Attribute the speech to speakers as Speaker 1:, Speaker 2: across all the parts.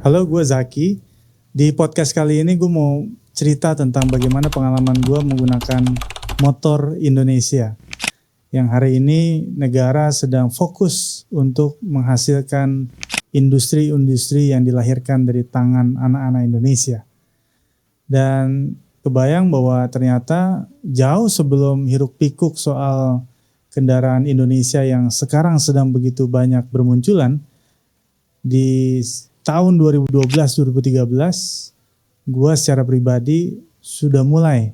Speaker 1: Halo, gue Zaki. Di podcast kali ini gue mau cerita tentang bagaimana pengalaman gue menggunakan motor Indonesia. Yang hari ini negara sedang fokus untuk menghasilkan industri-industri yang dilahirkan dari tangan anak-anak Indonesia. Dan kebayang bahwa ternyata jauh sebelum hiruk pikuk soal kendaraan Indonesia yang sekarang sedang begitu banyak bermunculan, di tahun 2012-2013, gue secara pribadi sudah mulai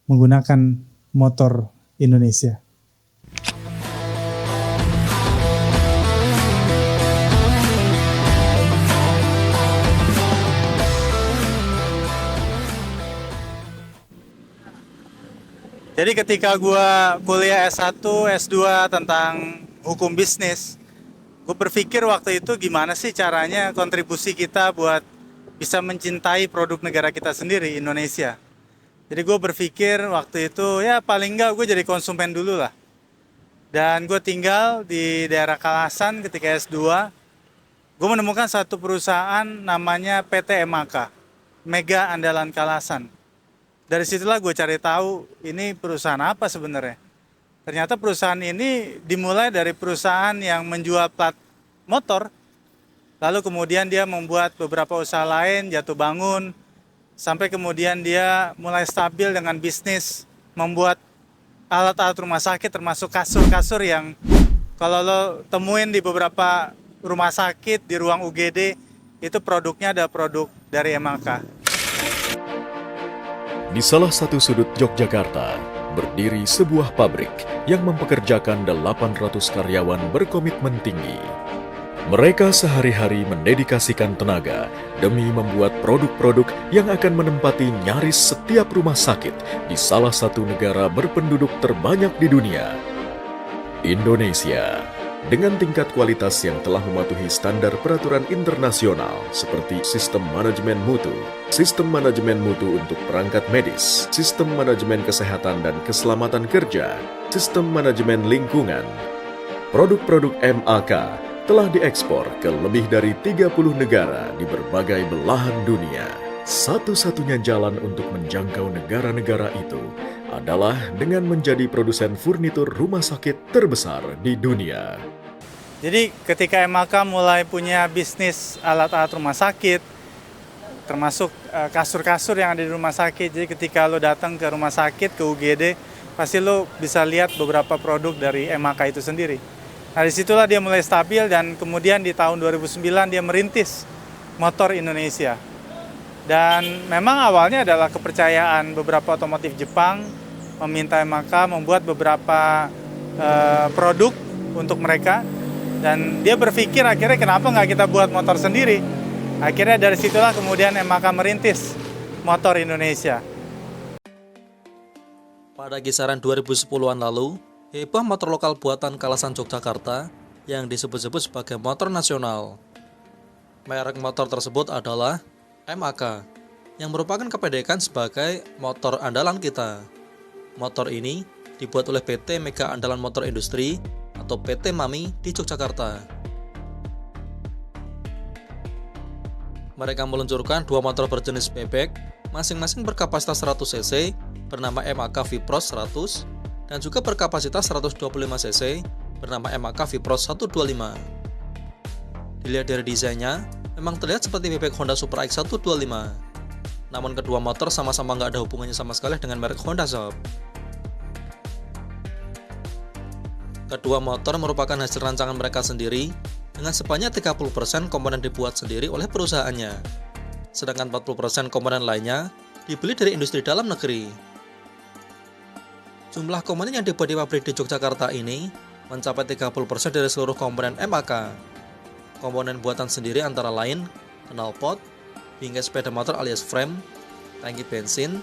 Speaker 1: menggunakan motor Indonesia. Jadi ketika gue kuliah S1, S2 tentang hukum bisnis, gue berpikir waktu itu gimana sih caranya kontribusi kita buat bisa mencintai produk negara kita sendiri, Indonesia. Jadi gue berpikir waktu itu ya paling enggak gue jadi konsumen dulu lah. Dan gue tinggal di daerah Kalasan ketika S2. Gue menemukan satu perusahaan namanya PT MAK, Mega Andalan Kalasan. Dari situlah gue cari tahu ini perusahaan apa sebenarnya. Ternyata perusahaan ini dimulai dari perusahaan yang menjual plat motor, lalu kemudian dia membuat beberapa usaha lain, jatuh bangun, sampai kemudian dia mulai stabil dengan bisnis, membuat alat-alat rumah sakit termasuk kasur-kasur yang kalau lo temuin di beberapa rumah sakit, di ruang UGD, itu produknya ada produk dari MAK.
Speaker 2: Di salah satu sudut Yogyakarta, berdiri sebuah pabrik yang mempekerjakan 800 karyawan berkomitmen tinggi. Mereka sehari-hari mendedikasikan tenaga demi membuat produk-produk yang akan menempati nyaris setiap rumah sakit di salah satu negara berpenduduk terbanyak di dunia, Indonesia. Dengan tingkat kualitas yang telah mematuhi standar peraturan internasional seperti sistem manajemen mutu untuk perangkat medis, sistem manajemen kesehatan dan keselamatan kerja, sistem manajemen lingkungan. Produk-produk MAK telah diekspor ke lebih dari 30 negara di berbagai belahan dunia. Satu-satunya jalan untuk menjangkau negara-negara itu adalah dengan menjadi produsen furnitur rumah sakit terbesar di dunia.
Speaker 1: Jadi ketika MAK mulai punya bisnis alat-alat rumah sakit, termasuk kasur-kasur yang ada di rumah sakit. Jadi ketika lo datang ke rumah sakit, ke UGD, pasti lo bisa lihat beberapa produk dari MAK itu sendiri. Nah disitulah dia mulai stabil dan kemudian di tahun 2009 dia merintis motor Indonesia. Dan memang awalnya adalah kepercayaan beberapa otomotif Jepang meminta MAK membuat beberapa produk untuk mereka. Dan dia berpikir akhirnya kenapa nggak kita buat motor sendiri. Akhirnya dari situlah kemudian MAK merintis motor Indonesia.
Speaker 3: Pada kisaran 2010-an lalu, heboh motor lokal buatan Kalasan Yogyakarta yang disebut-sebut sebagai motor nasional. Merek motor tersebut adalah MAK, yang merupakan kependekan sebagai motor andalan kita. Motor ini dibuat oleh PT Mega Andalan Motor Industri atau PT MAMI di Yogyakarta. Mereka meluncurkan dua motor berjenis bebek, masing-masing berkapasitas 100 cc bernama MAK V-Pros 100 dan juga berkapasitas 125 cc bernama MAK V-Pros 125. Dilihat dari desainnya, memang terlihat seperti bebek Honda Supra X125. Namun kedua motor sama-sama nggak ada hubungannya sama sekali dengan merek Honda Sob. Kedua motor merupakan hasil rancangan mereka sendiri dengan sebanyak 30% komponen dibuat sendiri oleh perusahaannya. Sedangkan 40% komponen lainnya dibeli dari industri dalam negeri. Jumlah komponen yang dibuat di pabrik di Yogyakarta ini mencapai 30% dari seluruh komponen MAK. Komponen buatan sendiri antara lain knalpot, hingga sepeda motor alias frame, tangki bensin,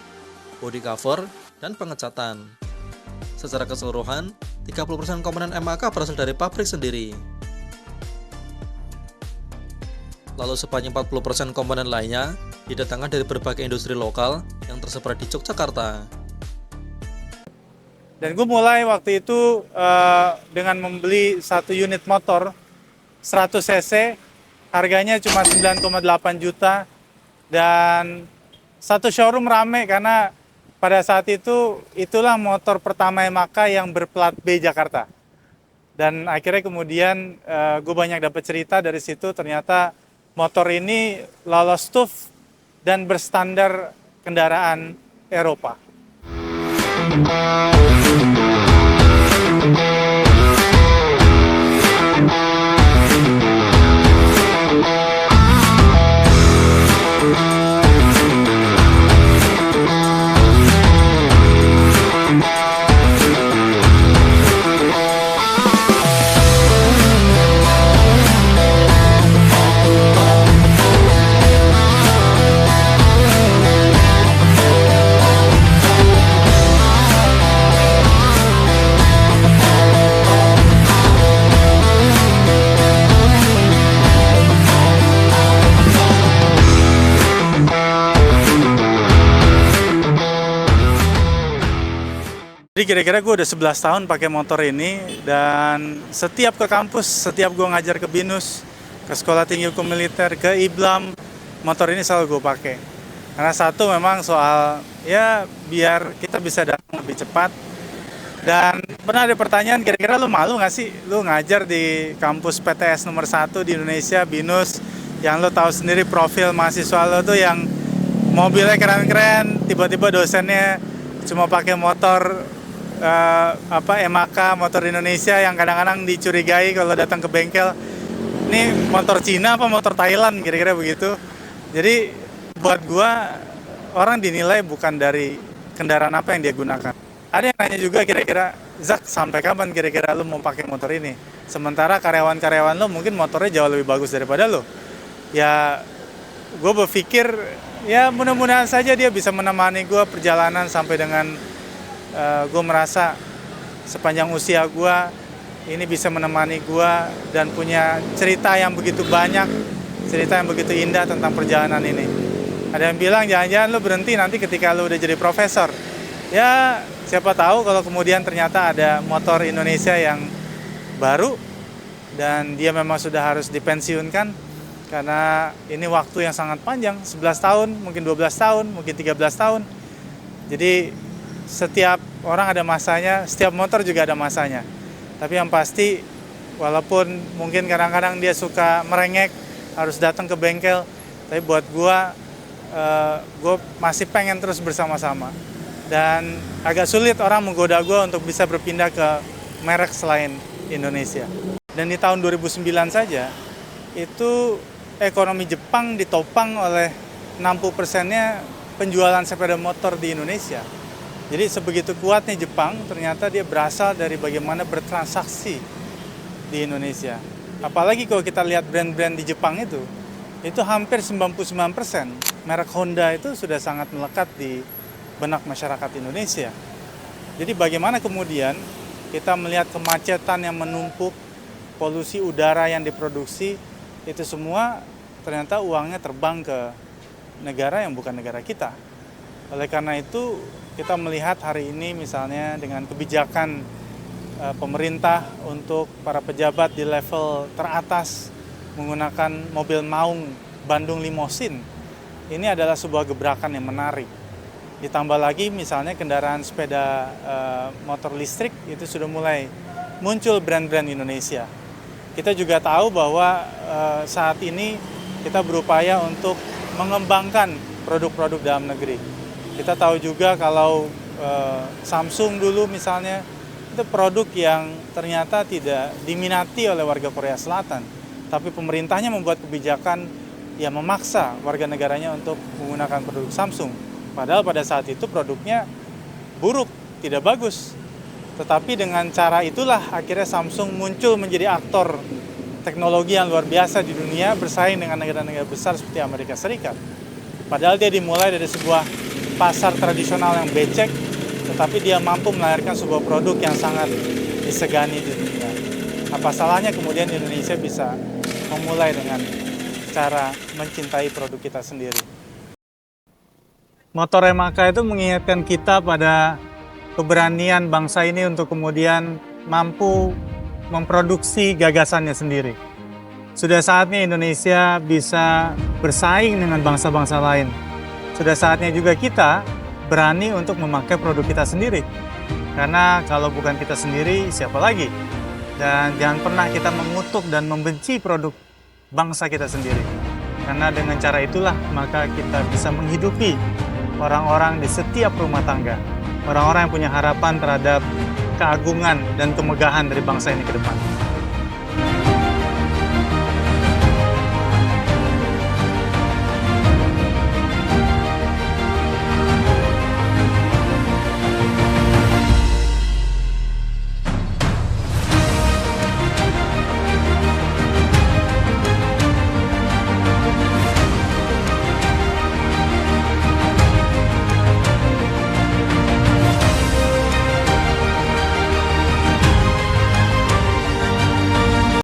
Speaker 3: body cover, dan pengecatan. Secara keseluruhan, 30% komponen MAK berasal dari pabrik sendiri. Lalu sebanyak 40% komponen lainnya didatangkan dari berbagai industri lokal yang tersebar di Yogyakarta.
Speaker 1: Dan gue mulai waktu itu dengan membeli satu unit motor 100 cc harganya cuma 9,8 juta, dan satu showroom rame karena pada saat itu itulah motor pertama Yamaha yang berplat B Jakarta. Dan akhirnya kemudian gue banyak dapat cerita dari situ, ternyata motor ini lolos TUV dan berstandar kendaraan Eropa. Jadi kira-kira gue udah 11 tahun pakai motor ini, dan setiap ke kampus, setiap gue ngajar ke BINUS, ke Sekolah Tinggi Hukum Militer, ke IBLAM, motor ini selalu gue pakai. Karena satu memang soal ya biar kita bisa datang lebih cepat. Dan pernah ada pertanyaan, kira-kira lu malu nggak sih lu ngajar di kampus PTS nomor 1 di Indonesia, BINUS, yang lu tahu sendiri profil mahasiswa lu tuh yang mobilnya keren-keren, tiba-tiba dosennya cuma pakai motor Yamaha, motor Indonesia yang kadang-kadang dicurigai kalau datang ke bengkel, ini motor Cina apa motor Thailand, kira-kira begitu. Jadi buat gua, orang dinilai bukan dari kendaraan apa yang dia gunakan. Ada yang nanya juga, kira-kira Zak, sampai kapan kira-kira lu mau pakai motor ini? Sementara karyawan-karyawan lu mungkin motornya jauh lebih bagus daripada lu. Ya gue berpikir ya mudah-mudahan saja dia bisa menemani gue perjalanan sampai dengan gue merasa sepanjang usia gue ini bisa menemani gue dan punya cerita yang begitu banyak, cerita yang begitu indah tentang perjalanan ini. Ada yang bilang jangan-jangan lu berhenti nanti ketika lu udah jadi profesor. Ya siapa tahu kalau kemudian ternyata ada motor Indonesia yang baru dan dia memang sudah harus dipensiunkan, karena ini waktu yang sangat panjang, 11 tahun, mungkin 12 tahun, mungkin 13 tahun. Jadi setiap orang ada masanya, setiap motor juga ada masanya. Tapi yang pasti, walaupun mungkin kadang-kadang dia suka merengek, harus datang ke bengkel, tapi buat gua masih pengen terus bersama-sama. Dan agak sulit orang menggoda gua untuk bisa berpindah ke merek selain Indonesia. Dan di tahun 2009 saja, itu ekonomi Jepang ditopang oleh 60%-nya penjualan sepeda motor di Indonesia. Jadi sebegitu kuatnya Jepang, ternyata dia berasal dari bagaimana bertransaksi di Indonesia. Apalagi kalau kita lihat brand-brand di Jepang itu hampir 99% merek Honda itu sudah sangat melekat di benak masyarakat Indonesia. Jadi bagaimana kemudian kita melihat kemacetan yang menumpuk, polusi udara yang diproduksi, itu semua ternyata uangnya terbang ke negara yang bukan negara kita. Oleh karena itu kita melihat hari ini misalnya dengan kebijakan pemerintah untuk para pejabat di level teratas menggunakan mobil maung Bandung Limosin, ini adalah sebuah gebrakan yang menarik. Ditambah lagi misalnya kendaraan sepeda motor listrik itu sudah mulai muncul brand-brand Indonesia. Kita juga tahu bahwa saat ini kita berupaya untuk mengembangkan produk-produk dalam negeri. Kita tahu juga kalau Samsung dulu misalnya, itu produk yang ternyata tidak diminati oleh warga Korea Selatan. Tapi pemerintahnya membuat kebijakan yang memaksa warga negaranya untuk menggunakan produk Samsung. Padahal pada saat itu produknya buruk, tidak bagus. Tetapi dengan cara itulah akhirnya Samsung muncul menjadi aktor teknologi yang luar biasa di dunia, bersaing dengan negara-negara besar seperti Amerika Serikat. Padahal dia dimulai dari sebuah pasar tradisional yang becek, tetapi dia mampu melahirkan sebuah produk yang sangat disegani di dunia. Apa salahnya kemudian Indonesia bisa memulai dengan cara mencintai produk kita sendiri. Motor Yamaha itu mengingatkan kita pada keberanian bangsa ini untuk kemudian mampu memproduksi gagasannya sendiri. Sudah saatnya Indonesia bisa bersaing dengan bangsa-bangsa lain. Sudah saatnya juga kita berani untuk memakai produk kita sendiri. Karena kalau bukan kita sendiri, siapa lagi? Dan jangan pernah kita mengutuk dan membenci produk bangsa kita sendiri. Karena dengan cara itulah maka kita bisa menghidupi orang-orang di setiap rumah tangga. Orang-orang yang punya harapan terhadap keagungan dan kemegahan dari bangsa ini ke depan.